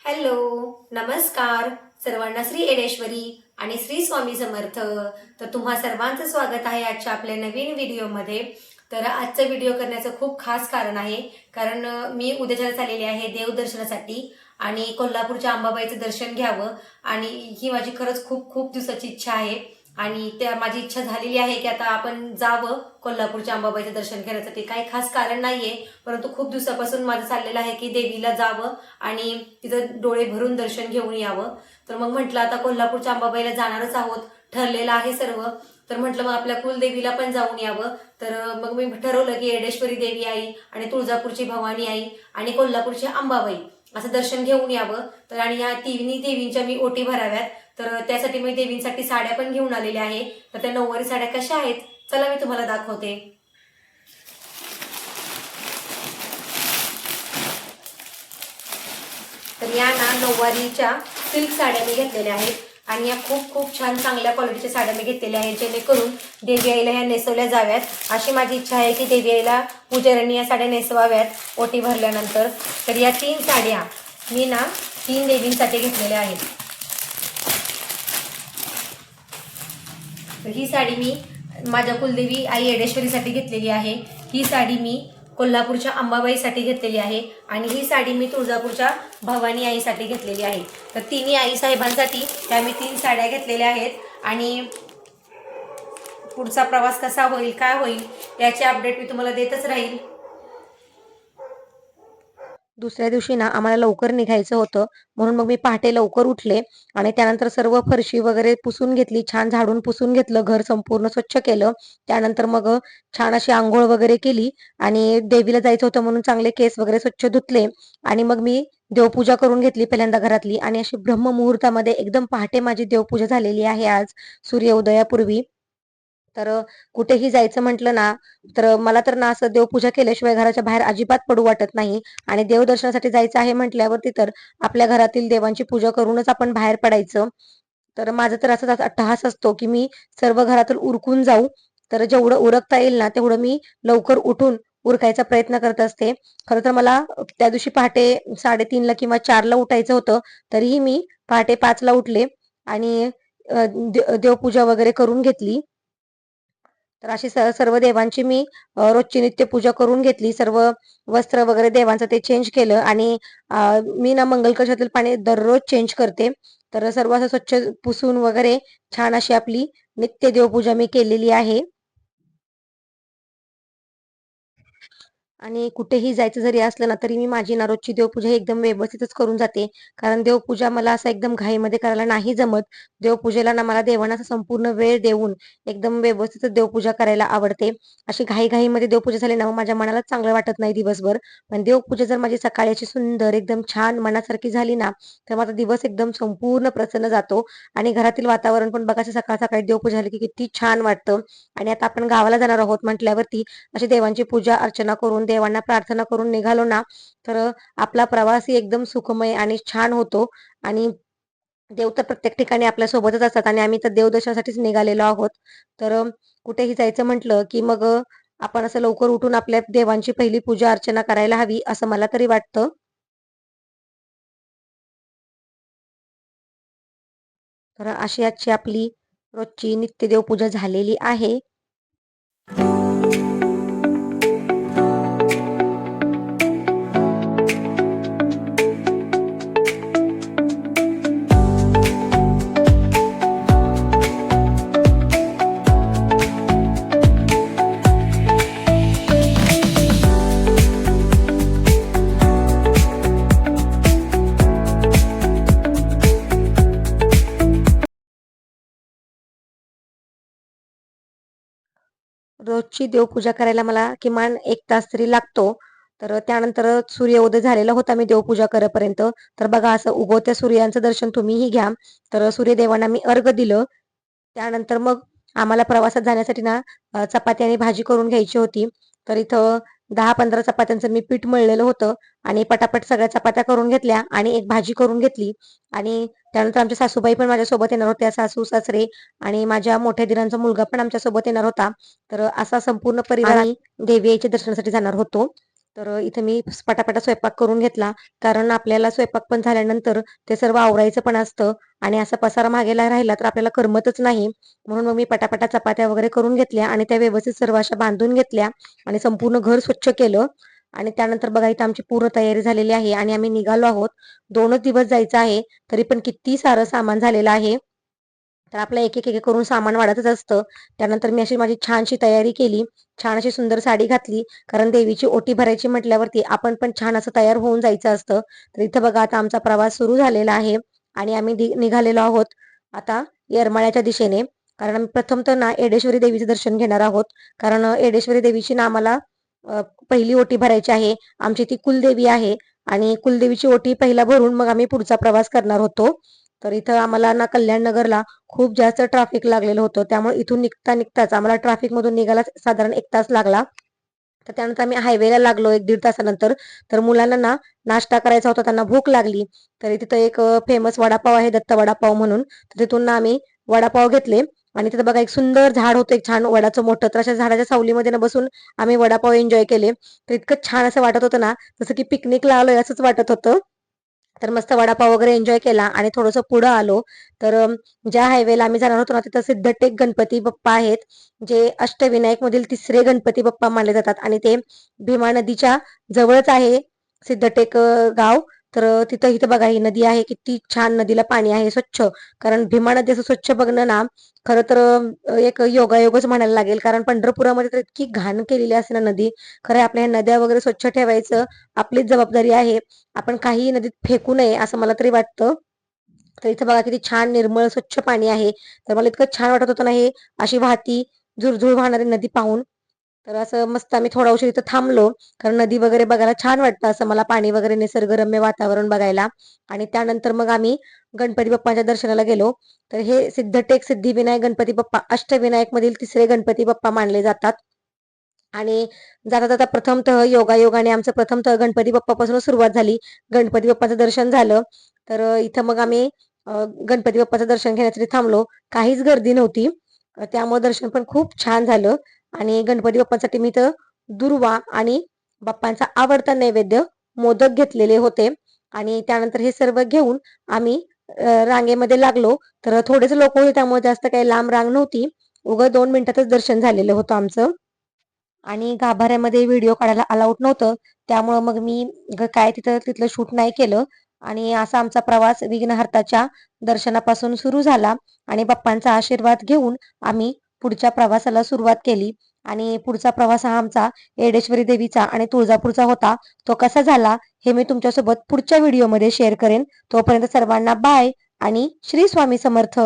Hello, नमस्कार. सर्वांना श्री येडेश्वरी आणि श्री स्वामी समर्थ. तर तुम्हा सर्वांचं स्वागत आहे आजच्या आपल्या नवीन व्हिडिओमध्ये. तर आजचा व्हिडिओ करण्याचं खूप खास कारण आहे, कारण मी उद्याच्याला चाललेली आहे देवदर्शनासाठी आणि कोल्हापूरच्या अंबाबाईचं दर्शन घ्यावं. आणि ही माझी खरंच खूप खूप दिवसाची इच्छा आहे आणि त्या माझी इच्छा झालेली आहे की आता आपण जावं कोल्हापूरच्या अंबाबाईचं दर्शन घेण्यासाठी. काही खास कारण नाहीये, परंतु खूप दिवसापासून माझं चाललेलं आहे की देवीला जावं आणि तिचं डोळे भरून दर्शन घेऊन यावं. तर मग म्हटलं आता कोल्हापूरच्या अंबाबाईला जाणारच आहोत, ठरलेलं आहे सर्व. तर म्हटलं मग आपल्या कुलदेवीला पण जाऊन यावं. तर मग मी ठरवलं की येडेश्वरी देवी आई आणि तुळजापूरची भवानी आई आणि कोल्हापूरची अंबाबाई असं दर्शन घेऊन यावं. तर आणि या तिन्ही देवींच्या मी ओटी भराव्यात. तर त्यासाठी मी देवींसाठी साड्या पण घेऊन आलेल्या आहे. तर त्या नऊवारी साड्या कशा आहेत चला मी तुम्हाला दाखवते. तर या ना नऊवारीच्या सिल्क साड्या मी घेतलेल्या आहेत आणि या खूप खूप छान चांगल्या क्वालिटीच्या साड्या मी घेतलेल्या आहेत, जेणेकरून देवी आईला ह्या नेसवल्या जाव्यात अशी माझी इच्छा आहे की देवी आईला पुजाऱ्यांनी या साड्या नेसवाव्यात ओटी भरल्यानंतर. तर या 3 साड्या मी ना 3 देवींसाठी घेतलेल्या आहेत. तर ही साडी मी माझ्या कुलदेवी आई येडेश्वरीसाठी घेतलेली आहे. ही साडी मी कोल्हापूरच्या अंबाबाईसाठी घेतलेली आहे आणि ही साडी मी तुळजापूरच्या भवानी आईसाठी घेतलेली आहे. तर तिन्ही आई साहेबांसाठी त्या मी 3 साड्या घेतलेल्या आहेत आणि पुढचा प्रवास कसा होईल काय होईल याचे अपडेट मी तुम्हाला देतच राहील. दुसऱ्या दिवशी ना आम्हाला लवकर निघायचं होतं, म्हणून मग मी पहाटे लवकर उठले आणि त्यानंतर सर्व फरशी वगैरे पुसून घेतली, छान झाडून पुसून घेतलं, घर संपूर्ण स्वच्छ केलं. त्यानंतर मग छान अशी अंघोळ वगैरे केली आणि देवीला जायचं होतं म्हणून चांगले केस वगैरे स्वच्छ धुतले आणि मग मी देवपूजा करून घेतली पहिल्यांदा घरातली आणि अशी ब्रह्ममुहूर्तामध्ये एकदम पहाटे माझी देवपूजा झालेली आहे आज सूर्योदयापूर्वी. तर कुठेही जायचं म्हटलं ना, तर मला तर ना असं देवपूजा केल्याशिवाय घराच्या बाहेर अजिबात पडू वाटत नाही आणि देवदर्शनासाठी जायचं आहे म्हटल्यावरती तर आपल्या घरातील देवांची पूजा करूनच आपण बाहेर पडायचं. तर माझं तर असाच अट्टहास असतो, की मी सर्व घरातून उरकून जाऊ. तर जेवढं उरकता येईल ना, तेवढं मी लवकर उठून उरकायचा प्रयत्न करत असते. खरं तर मला त्या दिवशी पहाटे 3:30ला किंवा 4ला उठायचं होतं, तरीही मी पहाटे 5ला उठले आणि देवपूजा वगैरे करून घेतली. तर अशी सर्व देवांची मी रोजची नित्यपूजा करून घेतली. सर्व वस्त्र वगैरे देवांचं ते चेंज केलं आणि मी ना मंगल कलशातील पाणी दररोज चेंज करते. तर सर्व असं स्वच्छ पुसून वगैरे छान अशी आपली नित्य देवपूजा मी केलेली आहे. आणि कुठेही जायचं जरी असलं ना, तरी मी माझी ना रोजची देवपूजा ही एकदम व्यवस्थितच करून जाते. कारण देवपूजा मला असं एकदम घाईमध्ये करायला नाही जमत. देवपूजेला ना मला देवांना असा संपूर्ण वेळ देऊन एकदम व्यवस्थितच देवपूजा करायला आवडते. अशी घाईघाईमध्ये देवपूजा झाली ना, मग माझ्या मनालाच चांगलं वाटत नाही दिवसभर. पण देवपूजा जर माझी सकाळी अशी सुंदर एकदम छान मनासारखी झाली ना, तर माझा दिवस एकदम संपूर्ण प्रसन्न जातो आणि घरातील वातावरण पण बघा असं सकाळ-सकाळी देवपूजा झाली की किती छान वाटतं. आणि आता आपण गावाला जाणार आहोत म्हटल्यावरती अशी देवांची पूजा अर्चना करून देवांना प्रार्थना करून निघालो ना, तर आपला प्रवासही एकदम सुखमय आणि छान होतो आणि देव तर प्रत्येक ठिकाणी आपल्या सोबतच असतात आणि आम्ही तर देवदर्शनासाठीच निघालेलो आहोत. तर कुठेही जायचं म्हटलं, की मग आपण असं लवकर उठून आपल्या देवांची पहिली पूजा अर्चना करायला हवी, असं मला तरी वाटतं. तर अशी आजची आपली रोजची नित्य देवपूजा झालेली आहे. रोजची देवपूजा करायला मला किमान 1 तास तरी लागतो. तर त्यानंतर सूर्योदय झालेला होता मी देवपूजा करेपर्यंत. तर बघा असं उगवत्या सूर्याचं दर्शन तुम्हीही घ्या. तर सूर्यदेवांना मी अर्घ्य दिलं. त्यानंतर मग आम्हाला प्रवासात जाण्यासाठी ना चपाती आणि भाजी करून घ्यायची होती. तर इथं 10-15 चपात्यांचं मी पीठ मळलेलं होतं आणि पटापट सगळ्या चपात्या करून घेतल्या आणि एक भाजी करून घेतली आणि त्यानंतर आमच्या सासूबाई पण माझ्यासोबत येणार होत्या. सासू-सासरे आणि माझ्या मोठ्या दिरांचा मुलगा पण आमच्यासोबत येणार होता. तर असा संपूर्ण परिवार आम्ही देवी आईच्या दर्शनासाठी जाणार होतो. तर इथे मी पटापटा स्वयंपाक करून घेतला. कारण आपल्याला स्वयंपाक पण झाल्यानंतर ते सर्व आवरायचं पण असतं आणि असा पसारा मागे राहिला तर आपल्याला करमतच नाही. म्हणून मग मी पटापटा चपात्या वगैरे करून घेतल्या आणि त्या व्यवस्थित सर्व अशा बांधून घेतल्या आणि संपूर्ण घर स्वच्छ केलं. आणि त्यानंतर बघा इथं आमची पूर्ण तयारी झालेली आहे आणि आम्ही निघालो आहोत. 2च दिवस जायचं आहे, तरी पण किती सारं सामान झालेलं आहे. तर आपलं एक करून सामान वाढतच असतं. त्यानंतर मी अशी माझी छानशी तयारी केली. छान अशी सुंदर साडी घातली. कारण देवीची ओटी भरायची म्हटल्यावरती आपण पण छान असं तयार होऊन जायचं असतं. तर इथं बघा आता आमचा प्रवास सुरू झालेला आहे आणि आम्ही निघालेलो आहोत आता येरमाळ्याच्या दिशेने. कारण आम्ही प्रथम तर ना एडेश्वरी देवीचं दर्शन घेणार आहोत. कारण एडेश्वरी देवीची ना आम्हाला पहिली ओटी भरायची आहे. आमची ती कुलदेवी आहे आणि कुलदेवीची ओटी पहिला भरून मग आम्ही पुढचा प्रवास करणार होतो. तर इथं आम्हाला ना कल्याण नगरला खूप जास्त ट्रॅफिक लागलेलं होतं. त्यामुळे इथून निघताच आम्हाला ट्रॅफिकमधून निघायला साधारण 1 तास लागला. तर त्यानंतर आम्ही हायवेला लागलो 1-1.5 तासानंतर. तर मुलांना ना नाश्ता करायचा होता, त्यांना भूक लागली. तर तिथं एक फेमस वडापाव आहे दत्त वडापाव म्हणून. तर तिथून ना आम्ही वडापाव घेतले आणि तिथं बघा एक सुंदर झाड होतं, एक छान वडाचं मोठं. तर अशा झाडाच्या सावलीमध्ये ना बसून आम्ही वडापाव एन्जॉय केले. तर इतकं छान असं वाटत होतं ना, जसं की पिकनिकला आलोय असंच वाटत होतं. तर मस्त वडापाव वगैरे एन्जॉय केला आणि थोडंसं पुढं आलो. तर ज्या हायवेला आम्ही जाणार होतो ना तिथं सिद्धटेक गणपती बाप्पा आहेत, जे अष्टविनायक मधील तिसरे गणपती बाप्पा मानले जातात आणि ते भीमा नदीच्या जवळच आहे सिद्धटेक गाव. तर तिथं इथं बघा ही नदी आहे, किती छान नदीला पाणी आहे स्वच्छ. कारण भीमा नदी असं स्वच्छ बघणं ना खरं तर एक योगायोगच म्हणायला लागेल. कारण पंढरपुरामध्ये तर इतकी घाण केलेली असते ना नदी. खरं आपल्या ह्या नद्या वगैरे स्वच्छ ठेवायचं आपलीच जबाबदारी आहे. आपण काहीही नदीत फेकू नये असं मला तरी वाटतं. तर इथं बघा किती छान निर्मळ स्वच्छ पाणी आहे. तर मला इतकं छान वाटत होतं ना हे अशी वाहती झुळझुळ वाहणारी नदी पाहून. तर असं मस्त आम्ही थोडा उशीर इथं थांबलो. कारण नदी वगैरे बघायला छान वाटतं असं मला पाणी वगैरे निसर्गरम्य वातावरण बघायला. आणि त्यानंतर मग आम्ही गणपती बाप्पाच्या दर्शनाला गेलो. तर हे सिद्धटेक सिद्धिविनायक गणपती बाप्पा अष्टविनायक मधील तिसरे गणपती बाप्पा मानले जातात. आणि जाता जाता प्रथमतः योगायोगाने आमचं प्रथमतः गणपती बाप्पापासूनच सुरुवात झाली. गणपती बाप्पाचं दर्शन झालं. तर इथं मग आम्ही गणपती बाप्पाचं दर्शन घेण्यासाठी थांबलो. काहीच गर्दी नव्हती. त्यामुळे दर्शन पण खूप छान झालं आणि गणपती बाप्पांसाठी मी तर दुर्वा आणि बाप्पांचा आवडता नैवेद्य मोदक घेतलेले होते आणि त्यानंतर हे सर्व घेऊन आम्ही रांगेमध्ये लागलो. तर थोडेच लोक होते त्यामुळे जास्त काही लांब रांग नव्हती. उगाच 2 मिनिटातच दर्शन झालेलं होतं आमचं. आणि गाभाऱ्यामध्ये व्हिडिओ काढायला अलाउड नव्हतं. त्यामुळं मग मी काय तिथलं शूट नाही केलं आणि असा आमचा प्रवास विघ्नहर्त्याच्या दर्शनापासून सुरू झाला आणि बाप्पांचा आशीर्वाद घेऊन आम्ही पुढच्या प्रवासाला सुरुवात केली आणि पुढचा प्रवास हा आमचा येडेश्वरी देवीचा आणि तुळजापूरचा होता. तो कसा झाला हे मी तुमच्यासोबत पुढच्या व्हिडिओमध्ये शेअर करेन. तोपर्यंत सर्वांना बाय आणि श्री स्वामी समर्थ.